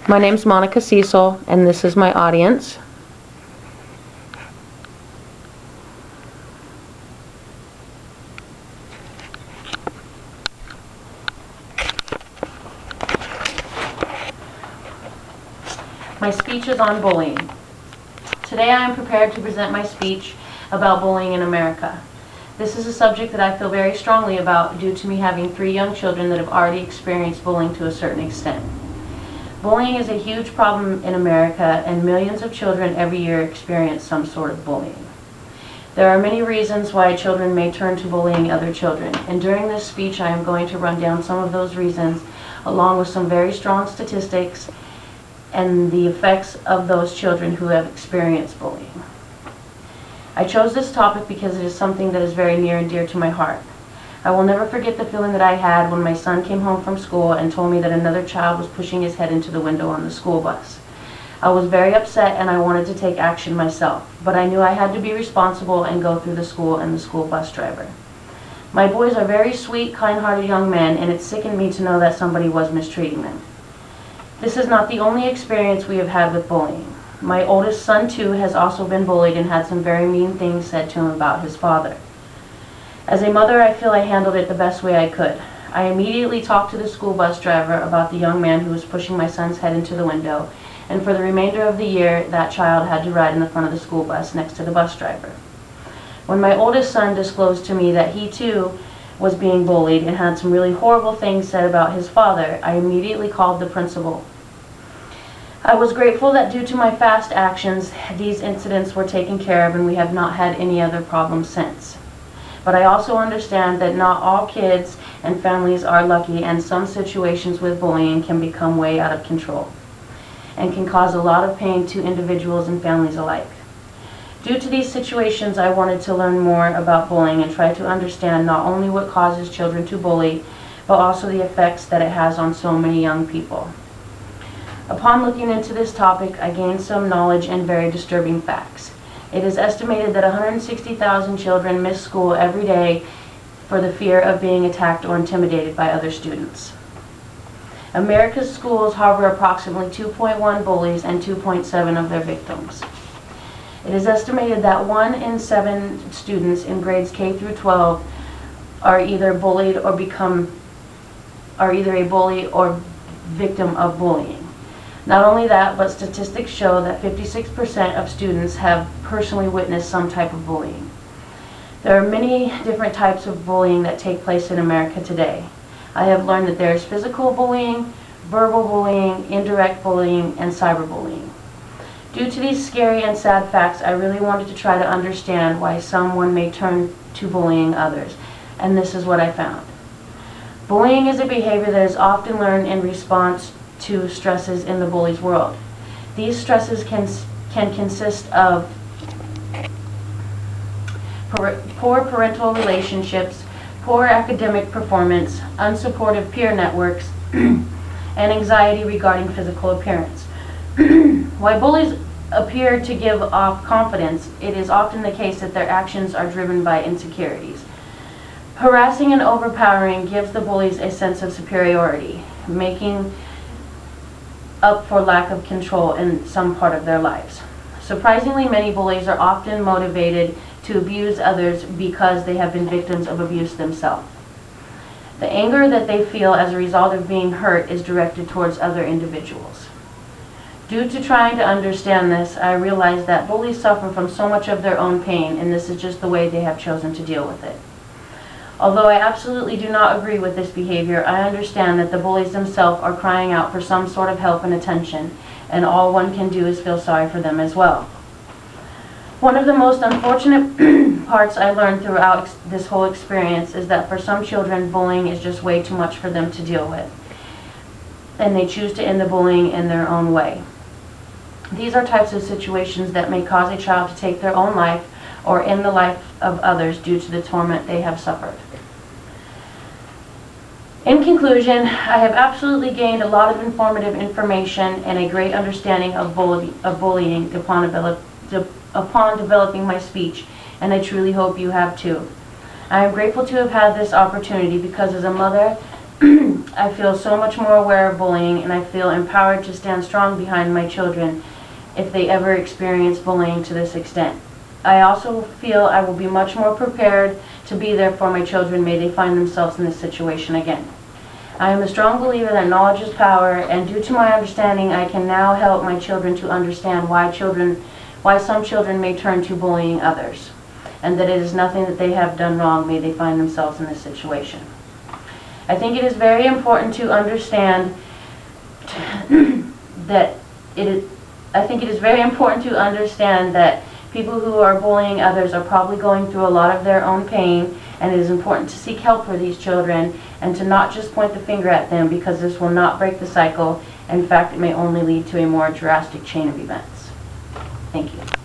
My name's Monica Cecil, and this is my audience. My speech is on bullying. Today I am prepared to present my speech about bullying in America. This is a subject that I feel very strongly about due to me having 3 young children that have already experienced bullying to a certain extent. Bullying is a huge problem in America, and millions of children every year experience some sort of bullying. There are many reasons why children may turn to bullying other children, and during this speech I am going to run down some of those reasons along with some very strong statistics and the effects of those children who have experienced bullying. I chose this topic because it is something that is very near and dear to my heart. I will never forget the feeling that I had when my son came home from school and told me that another child was pushing his head into the window on the school bus. I was very upset and I wanted to take action myself, but I knew I had to be responsible and go through the school and the school bus driver. My boys are very sweet, kind-hearted young men, and it sickened me to know that somebody was mistreating them. This is not the only experience we have had with bullying. My oldest son, too, has also been bullied and had some very mean things said to him about his father. As a mother, I feel I handled it the best way I could. I immediately talked to the school bus driver about the young man who was pushing my son's head into the window, and for the remainder of the year, that child had to ride in the front of the school bus next to the bus driver. When my oldest son disclosed to me that he, too, was being bullied and had some really horrible things said about his father, I immediately called the principal. I was grateful that due to my fast actions, these incidents were taken care of and we have not had any other problems since. But I also understand that not all kids and families are lucky, and some situations with bullying can become way out of control and can cause a lot of pain to individuals and families alike. Due to these situations, I wanted to learn more about bullying and try to understand not only what causes children to bully, but also the effects that it has on so many young people. Upon looking into this topic, I gained some knowledge and very disturbing facts. It is estimated that 160,000 children miss school every day for the fear of being attacked or intimidated by other students. America's schools harbor approximately 2.1 bullies and 2.7 of their victims. It is estimated that 1 in 7 students in grades K through 12 are either bullied or are either a bully or victim of bullying. Not only that, but statistics show that 56% of students have personally witnessed some type of bullying. There are many different types of bullying that take place in America today. I have learned that there is physical bullying, verbal bullying, indirect bullying, and cyberbullying. Due to these scary and sad facts, I really wanted to try to understand why someone may turn to bullying others, and this is what I found. Bullying is a behavior that is often learned in response to stresses in the bully's world. These stresses can consist of poor parental relationships, poor academic performance, unsupportive peer networks, and anxiety regarding physical appearance. While bullies appear to give off confidence, it is often the case that their actions are driven by insecurities. Harassing and overpowering gives the bullies a sense of superiority, making up for lack of control in some part of their lives. Surprisingly, many bullies are often motivated to abuse others because they have been victims of abuse themselves. The anger that they feel as a result of being hurt is directed towards other individuals. Due to trying to understand this, I realized that bullies suffer from so much of their own pain, and this is just the way they have chosen to deal with it. Although I absolutely do not agree with this behavior, I understand that the bullies themselves are crying out for some sort of help and attention, and all one can do is feel sorry for them as well. One of the most unfortunate parts I learned throughout this whole experience is that for some children, bullying is just way too much for them to deal with, and they choose to end the bullying in their own way. These are types of situations that may cause a child to take their own life or end the life of others due to the torment they have suffered. In conclusion, I have absolutely gained a lot of informative information and a great understanding of bullying upon developing my speech, and I truly hope you have too. I am grateful to have had this opportunity because as a mother I feel so much more aware of bullying, and I feel empowered to stand strong behind my children if they ever experience bullying to this extent. I also feel I will be much more prepared to be there for my children may they find themselves in this situation again. I am a strong believer that knowledge is power, and due to my understanding, I can now help my children to understand why some children may turn to bullying others, and that it is nothing that they have done wrong may they find themselves in this situation. I think it is very important to understand that people who are bullying others are probably going through a lot of their own pain, and it is important to seek help for these children and to not just point the finger at them, because this will not break the cycle. In fact, it may only lead to a more drastic chain of events. Thank you.